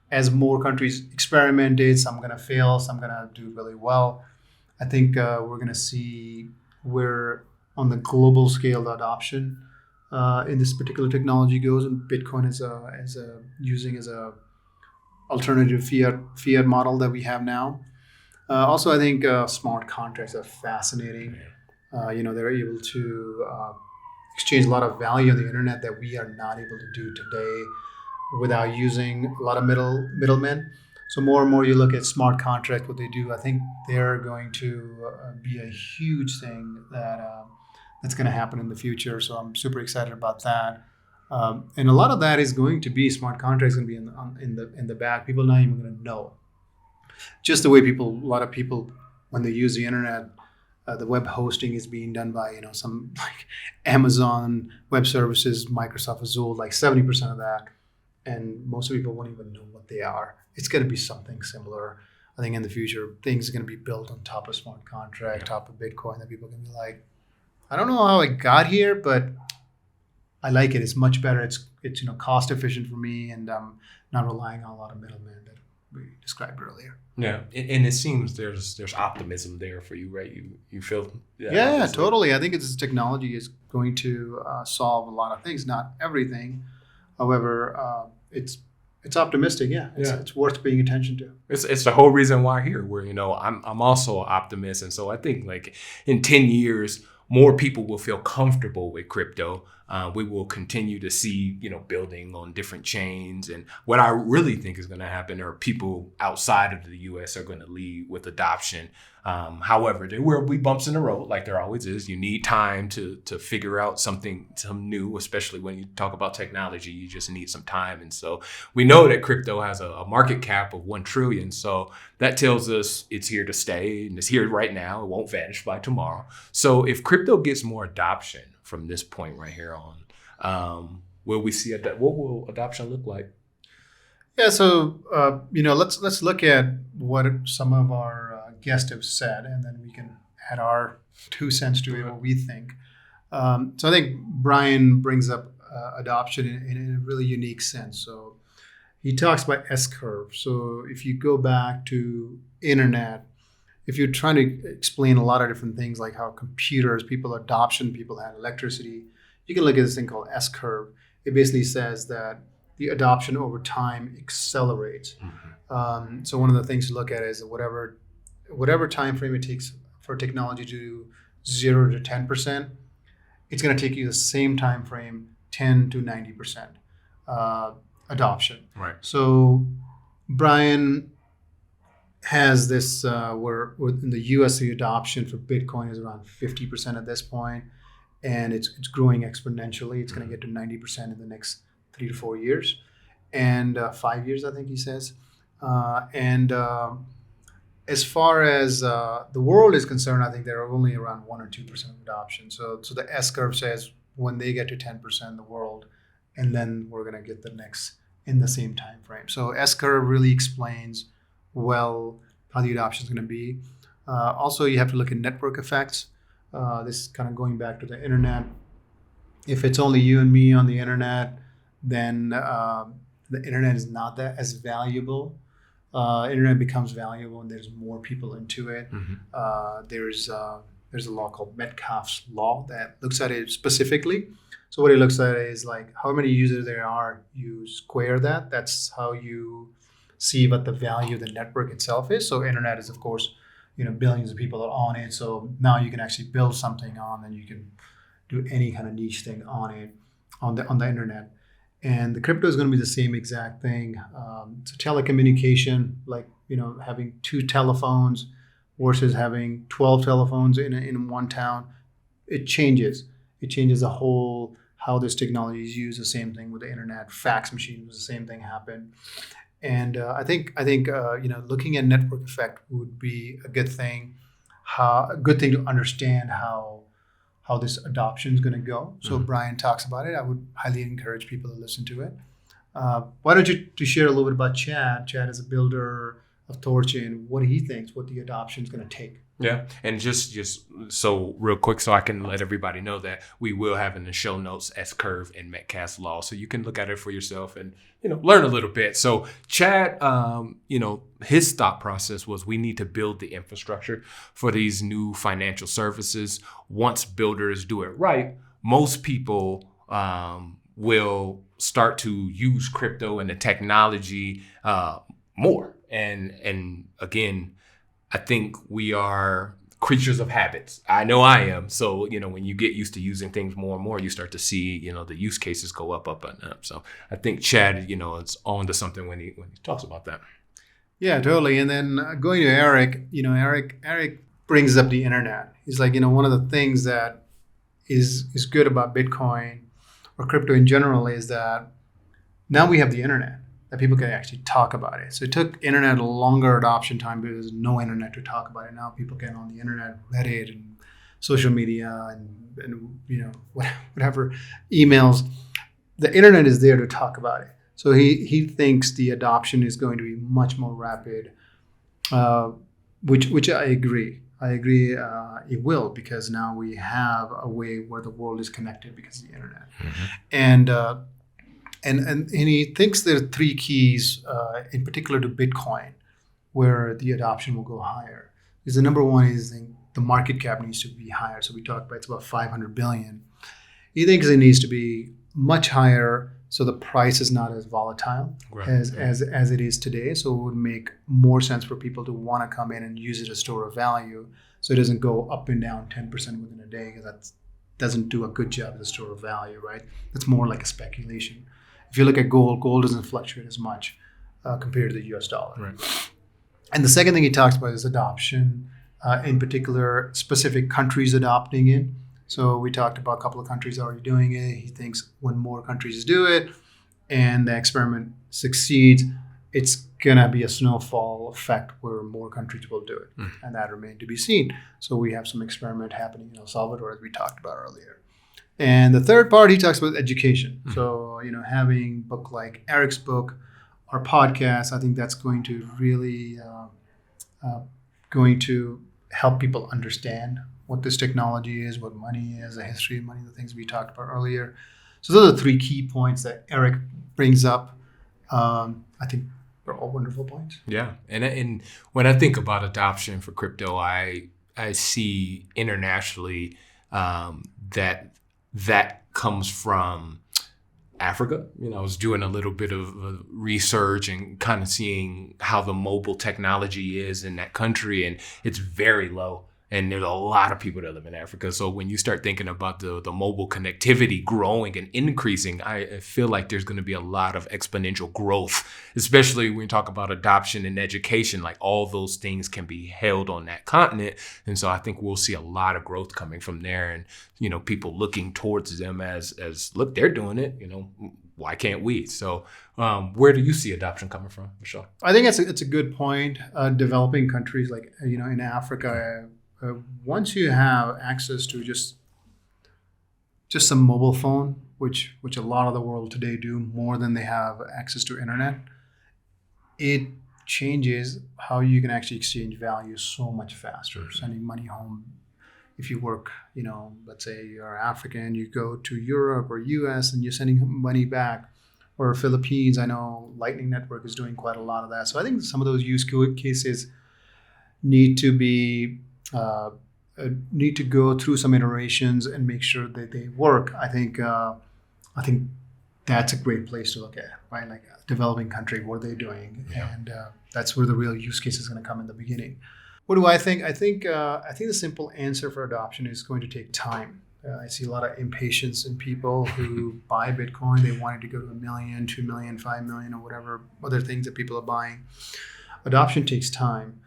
as more countries experimented, some going to fail, some going to do really well. I think we're going to see where on the global scale the adoption in this particular technology goes, and Bitcoin is using as a alternative fiat model that we have now. Also, I think smart contracts are fascinating. They're able to exchange a lot of value on the internet that we are not able to do today. without using a lot of middlemen. So more and more you look at smart contracts, what they do. I think they're going to be a huge thing that's going to happen in the future. So I'm super excited about that. And a lot of that is going to be smart contracts going to be in the back. People not even going to know. Just the way a lot of people, when they use the internet, the web hosting is being done by some like Amazon Web Services, Microsoft Azure, like 70% of that, and most people won't even know what they are. It's going to be something similar. I think in the future, things are going to be built on top of smart contract, top of Bitcoin, that people can be like, I don't know how I got here, but I like it. It's much better. It's cost efficient for me, and I'm not relying on a lot of middlemen that we described earlier. Yeah, and it seems there's optimism there for you, right? You feel Totally. I think technology is going to solve a lot of things, not everything. However, it's optimistic. It's worth paying attention to. It's the whole reason why here. Where I'm also an optimist, and so I think like in 10 years, more people will feel comfortable with crypto. We will continue to see, building on different chains. And what I really think is going to happen are people outside of the U.S. are going to lead with adoption. However, there will be bumps in the road, like there always is. You need time to figure out something new, especially when you talk about technology. You just need some time. And so we know that crypto has a market cap of 1 trillion. So that tells us it's here to stay, and it's here right now. It won't vanish by tomorrow. So if crypto gets more adoption from this point right here on, will we see what will adoption look like? Yeah, so let's look at what some of our guests have said, and then we can add our 2 cents to it, what we think. So I think Brian brings up adoption in a really unique sense. So he talks about S-curve. So if you go back to internet, if you're trying to explain a lot of different things like how computers, people had electricity, you can look at this thing called S-curve. It basically says that the adoption over time accelerates. Mm-hmm. So one of the things to look at is whatever time frame it takes for technology to do 0 to 10%, it's going to take you the same time frame, 10 to 90% adoption. Right. So Brian has this where in the US the adoption for Bitcoin is around 50% at this point, and it's growing exponentially. It's going to get to 90% in the next 3 to 4 years, and 5 years, I think he says. As far as the world is concerned, I think there are only around 1 or 2% of adoption. So the S curve says when they get to 10% in the world, and then we're going to get the next in the same time frame. So S curve really explains well how the adoption is going to be. Also, you have to look at network effects. This is kind of going back to the internet. If it's only you and me on the internet, then the internet is not that as valuable. Internet becomes valuable when there's more people into it. Mm-hmm. There's a law called Metcalfe's law that looks at it specifically. So what it looks at is like how many users there are. You square that. That's how you see what the value of the network itself is. So internet is, of course, billions of people are on it. So now you can actually build something on, and you can do any kind of niche thing on it, on the internet. And the crypto is going to be the same exact thing. So telecommunication, like having 2 telephones versus having 12 telephones in one town, it changes. It changes the whole how this technology is used. The same thing with the internet. Fax machines, the same thing happened. And I think looking at network effect would be a good thing. A good thing to understand how this adoption is going to go. So mm-hmm. Brian talks about it. I would highly encourage people to listen to it. Why don't you share a little bit about Chad? Chad is a builder of Thorchain. What he thinks, what the adoption is going to take. Yeah, and just so real quick, so I can let everybody know that we will have in the show notes S-curve and Metcalfe's law, so you can look at it for yourself and learn a little bit. So Chad, his thought process was we need to build the infrastructure for these new financial services. Once builders do it right, most people will start to use crypto and the technology more. And again, I think we are creatures of habits. I know I am. So, when you get used to using things more and more, you start to see, the use cases go up and up. So I think Chad, is on to something when he talks about that. Yeah, totally. And then going to Eric, Eric brings up the internet. He's like, one of the things that is good about Bitcoin or crypto in general is that now we have the internet, that people can actually talk about it. So it took internet a longer adoption time because there's no internet to talk about it. Now people can on the internet, Reddit and social media and whatever, emails. The internet is there to talk about it. So he thinks the adoption is going to be much more rapid, which I agree. I agree it will, because now we have a way where the world is connected because of the internet. Mm-hmm. And he thinks there are three keys, in particular to Bitcoin, where the adoption will go higher. Because the number one is the market cap needs to be higher. So we talked about it's about 500 billion. He thinks it needs to be much higher, so the price is not as volatile as it is today. So it would make more sense for people to want to come in and use it as store of value, so it doesn't go up and down 10% within a day, because that doesn't do a good job as a store of value, right? That's more like a speculation. If you look at gold doesn't fluctuate as much compared to the US dollar. Right. And the second thing he talks about is adoption, in particular specific countries adopting it. So we talked about a couple of countries already doing it. He thinks when more countries do it and the experiment succeeds, it's going to be a snowball effect where more countries will do it. And that remains to be seen. So we have some experiment happening in El Salvador, as we talked about earlier. And the third part, he talks about education. So, having a book like Eric's book or podcast, I think that's going to really going to help people understand what this technology is, what money is, the history of money, the things we talked about earlier. So those are three key points that Eric brings up. I think they're all wonderful points. Yeah. And when I think about adoption for crypto, I see internationally that comes from Africa. I was doing a little bit of research and kind of seeing how the mobile technology is in that country, and it's very low. And there's a lot of people that live in Africa. So when you start thinking about the mobile connectivity growing and increasing, I feel like there's going to be a lot of exponential growth, especially when you talk about adoption and education. Like, all those things can be held on that continent. And so I think we'll see a lot of growth coming from there, and, people looking towards them as look, they're doing it, why can't we? So where do you see adoption coming from, Vishal? I think it's a good point. Developing countries like, in Africa, once you have access to just some mobile phone, which a lot of the world today do more than they have access to internet, it changes how you can actually exchange value so much faster. Sending money home, if you work, let's say you're African, you go to Europe or US and you're sending money back, or Philippines. I know Lightning Network is doing quite a lot of that. So I think some of those use cases need to go through some iterations and make sure that they work. I think that's a great place to look at, right? Like a developing country, what are they doing? Yeah. And that's where the real use case is going to come in the beginning. What do I think? I think the simple answer for adoption is going to take time. I see a lot of impatience in people who buy Bitcoin. They want it to go to 1 million, 2 million, 5 million, or whatever other things that people are buying. Adoption takes time.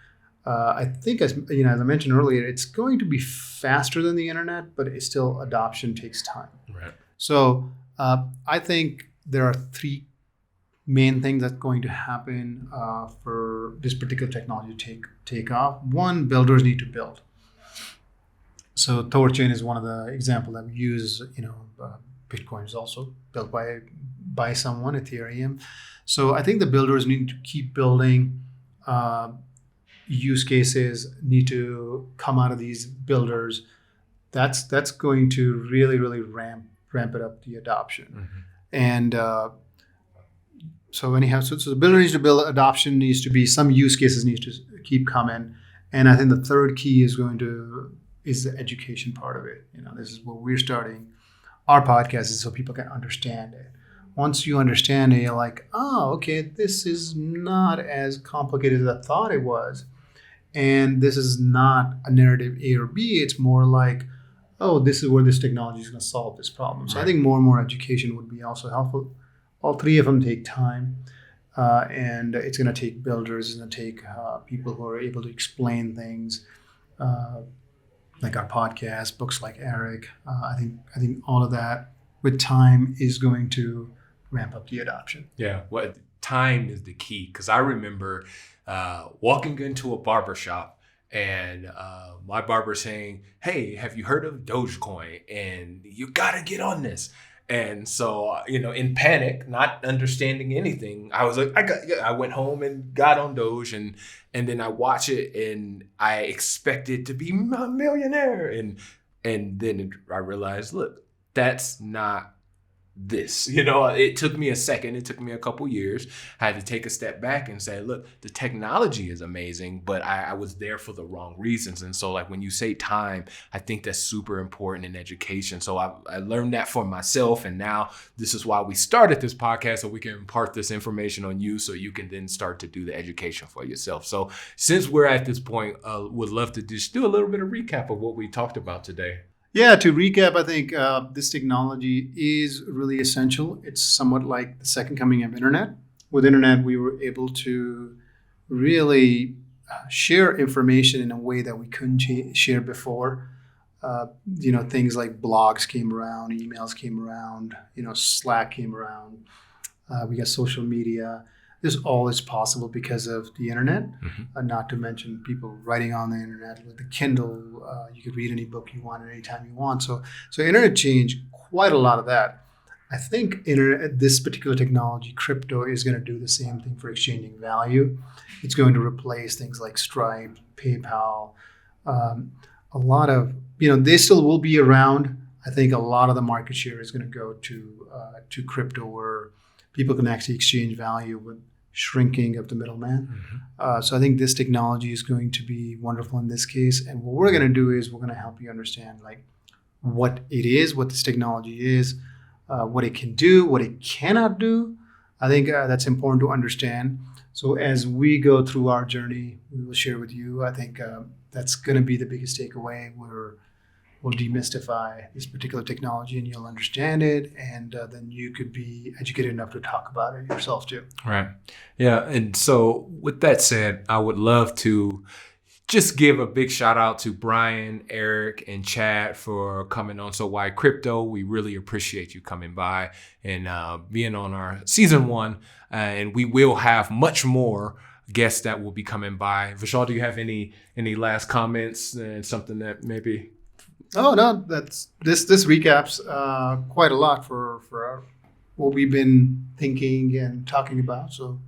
I think, as I mentioned earlier, it's going to be faster than the internet, but it's still, adoption takes time. Right. So I think there are three main things that's going to happen for this particular technology to take off. One, builders need to build. So Thorchain is one of the examples that we use. Bitcoin is also built by someone, Ethereum. So I think the builders need to keep building. Use cases need to come out of these builders. That's going to really, really ramp it up, the adoption. Mm-hmm. And so anyhow, so the builder needs to build, adoption needs to be, some use cases need to keep coming. And I think the third key is the education part of it. This is what we're starting our podcast, is so people can understand it. Once you understand it, you're like, oh, okay, this is not as complicated as I thought it was. And this is not a narrative A or B. It's more like, oh, this is where this technology is going to solve this problem. So I think more and more education would be also helpful. All three of them take time. And it's going to take builders, it's going to take people who are able to explain things, like our podcast, books like Eric. I think all of that with time is going to ramp up the adoption. Yeah, well, time is the key, because I remember walking into a barber shop and my barber saying, "Hey, have you heard of Dogecoin? And you got to get on this." And so, in panic, not understanding anything, I was like, I went home and got on Doge, and then I watch it and I expected to be a millionaire. And then I realized, look, that's not this. It took me a second. It took me a couple years. I had to take a step back and say, look, the technology is amazing, but I was there for the wrong reasons. And so, like, when you say time, I think that's super important in education. So I learned that for myself. And now this is why we started this podcast, so we can impart this information on you so you can then start to do the education for yourself. So since we're at this point, would love to just do a little bit of recap of what we talked about today. Yeah, to recap, I think this technology is really essential. It's somewhat like the second coming of internet. With internet, we were able to really share information in a way that we couldn't share before. Things like blogs came around, emails came around, Slack came around. We got social media. This all is possible because of the internet, not to mention people writing on the internet with the Kindle. You could read any book you want at any time you want. So internet changed quite a lot of that. I think this particular technology, crypto, is going to do the same thing for exchanging value. It's going to replace things like Stripe, PayPal. A lot of, they still will be around. I think a lot of the market share is going to go to crypto, where people can actually exchange value with shrinking of the middleman. So I think this technology is going to be wonderful in this case. And what we're going to do is we're going to help you understand like what it is, what this technology is, what it can do, what it cannot do. I think that's important to understand. So as we go through our journey, we will share with you. I think that's going to be the biggest takeaway, where we'll demystify this particular technology and you'll understand it, and then you could be educated enough to talk about it yourself too. Right. Yeah. And so with that said, I would love to just give a big shout out to Brian, Eric, and Chad for coming on So Why Crypto. We really appreciate you coming by and being on our season 1. And we will have much more guests that will be coming by. Vishal, do you have any last comments and something that maybe... Oh no, this recaps quite a lot for what we've been thinking and talking about. So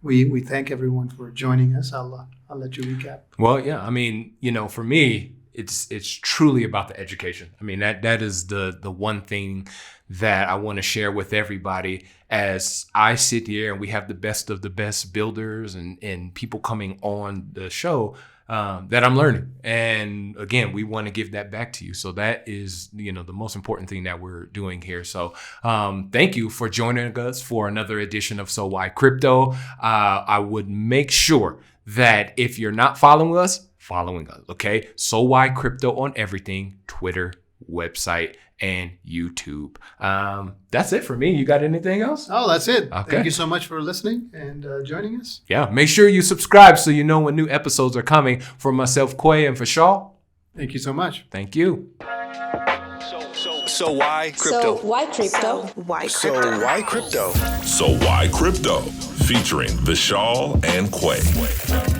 we thank everyone for joining us. I'll let you recap. Well, yeah, I mean, for me, it's truly about the education. I mean, that is the one thing that I want to share with everybody as I sit here and we have the best of the best builders and people coming on the show. That I'm learning. And again, we want to give that back to you. So that is, the most important thing that we're doing here. So thank you for joining us for another edition of So Why Crypto. I would make sure that if you're not following us, okay? So Why Crypto on everything, Twitter, website, and YouTube. That's it for me. You got anything else? Oh, that's it. Okay. Thank you so much for listening and joining us. Yeah, make sure you subscribe so you know when new episodes are coming. For myself, Quay, and Vishal. Thank you so much. Thank you. So why crypto? So why crypto? So why crypto? So Why Crypto? Featuring Vishal and Quay.